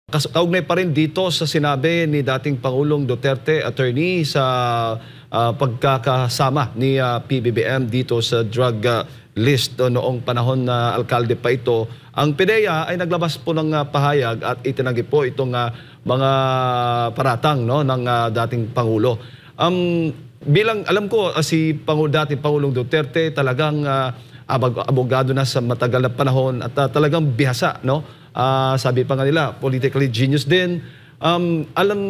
Kaugnay pa rin dito sa sinabi ni dating Pangulong Duterte, attorney, sa pagkakasama ni PBBM dito sa drug list noong panahon na alkalde pa ito. Ang PIDEA ay naglabas po ng pahayag at itinanggi po itong mga paratang, no, ng dating Pangulo. Bilang alam ko, si dating Pangulong Duterte talagang abogado na sa matagal na panahon at talagang bihasa, no? Sabi pa nga nila, politically genius din.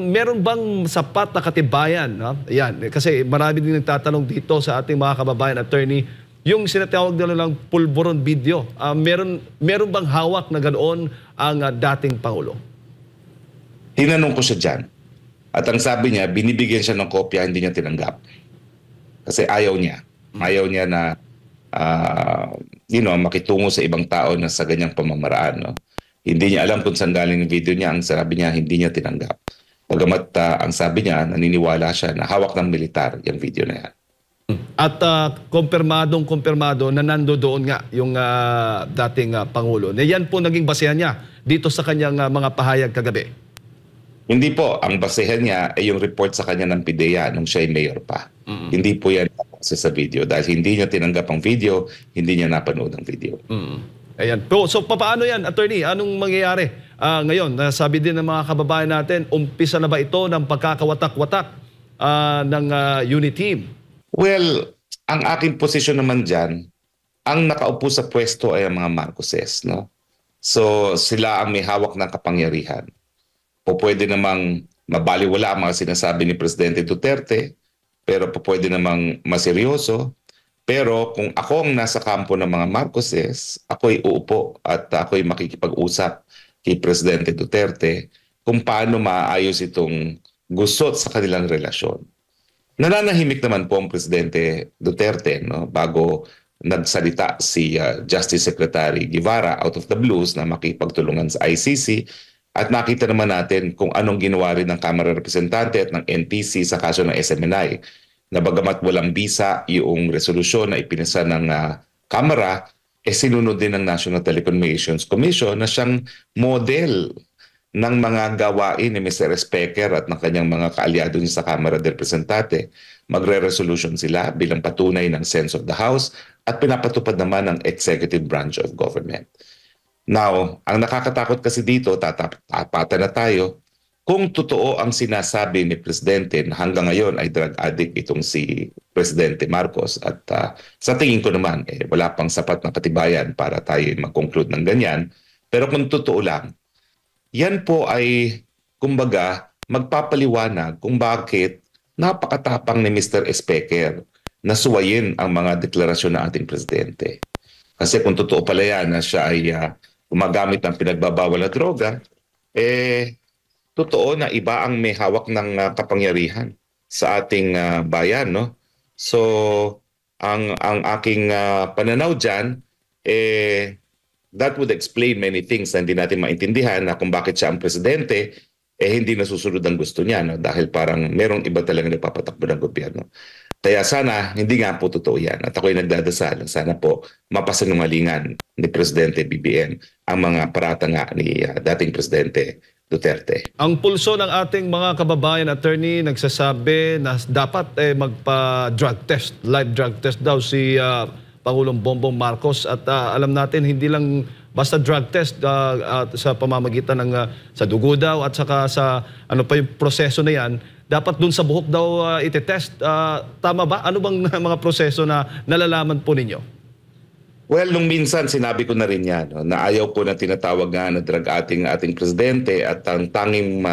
Meron bang sapat na katibayan? No? Yan, kasi marami din nagtatanong dito sa ating mga kababayan, attorney, yung sinatawag nila lang pulburon video. Meron bang hawak na ganoon ang dating Pangulo? Tinanong ko siya dyan. At ang sabi niya, binibigyan siya ng kopya, hindi niya tinanggap. Kasi ayaw niya. Ayaw niya na makitungo sa ibang tao na sa ganyang pamamaraan. No? Hindi niya alam kung saan galing yung video niya. Ang sabi niya, hindi niya tinanggap. Bagamat ang sabi niya, naniniwala siya na hawak ng militar yung video na yan. At kumpirmado na nandoon nga yung dating Pangulo. Na yan po naging basehan niya dito sa kanyang mga pahayag kagabi. Hindi po. Ang basehan niya ay yung report sa kanya ng PIDEA nung siya ay mayor pa. Hindi po yan sa video. Dahil hindi niya tinanggap ang video, hindi niya napanood ang video. Ayan. So paano yan, attorney? Anong mangyayari ngayon? Sabi din ng mga kababayan natin, umpisa na ba ito ng pagkakawatak-watak ng unit team? Well, ang aking posisyon naman dyan, ang nakaupo sa pwesto ay ang mga Marcoses. No? So sila ang may hawak ng kapangyarihan. O pwede namang mabaliwala ang mga sinasabi ni Presidente Duterte, pero pwede namang maseryoso. Pero kung ako ang nasa kampo ng mga Marcoses, ako'y uupo at ako'y makikipag-usap kay Presidente Duterte kung paano maayos itong gusot sa kanilang relasyon. Nananahimik naman po ang Presidente Duterte, no, bago nagsalita si Justice Secretary Guevara out of the blues na makipagtulungan sa ICC at nakita naman natin kung anong ginawa rin ng Kamara Representante at ng NTC sa kaso ng SMNI. Na bagamat walang bisa yung resolusyon na ipinasa ng Kamara, sinunod din ng National Telecommunications Commission na siyang model ng mga gawain ni Mr. Speaker at ng kanyang mga kaalyado niya sa Kamara de Representante. Magre-resolution sila bilang patunay ng sense of the House at pinapatupad naman ng executive branch of government. Now, ang nakakatakot kasi dito, tatapatan na tayo, kung totoo ang sinasabi ni Presidente na hanggang ngayon ay drug addict itong si Presidente Marcos at sa tingin ko naman wala pang sapat na katibayan para tayo mag-conclude ng ganyan. Pero kung totoo lang, yan po ay kumbaga magpapaliwanag kung bakit napakatapang ni Mr. Speaker na suwayin ang mga deklarasyon ng ating Presidente. Kasi kung totoo pala yan na siya ay gumagamit ng pinagbabawal na droga, totoo na iba ang may hawak ng kapangyarihan sa ating bayan, no? So ang aking pananaw diyan that would explain many things na hindi natin maintindihan na kung bakit siya ang presidente hindi nasusunod ang gusto niya, no? Dahil parang merong iba talagang nagpapatakbo ng gobyerno. Kaya sana hindi nga po totoo yan at ako'y nagdadasal sana po mapasinungalingan ni Presidente BBM ang mga parata nga ni dating Presidente Duterte. Ang pulso ng ating mga kababayan, attorney, nagsasabi na dapat magpa-drug test, live drug test daw si Pangulong Bongbong Marcos at alam natin hindi lang basta drug test sa pamamagitan ng sa dugo daw at saka sa ano pa yung proseso na yan, dapat dun sa buhok daw ite-test. Tama ba? Ano bang mga proseso na nalalaman po ninyo? Well, nung minsan sinabi ko na rin yan, no, na ayaw ko na tinatawag nga na drug ating presidente at ang tanging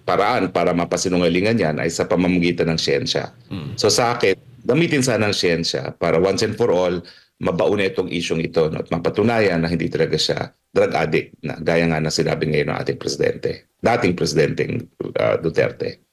paraan para mapasinungalingan yan ay sa pamamagitan ng siyensya. So sa akin, gamitin sana ng siyensya para once and for all, mabauna itong isyong ito, no, at mapatunayan na hindi talaga siya drug addict na gaya nga na sinabi ngayon ng ating presidente, dating Presidenteng Duterte.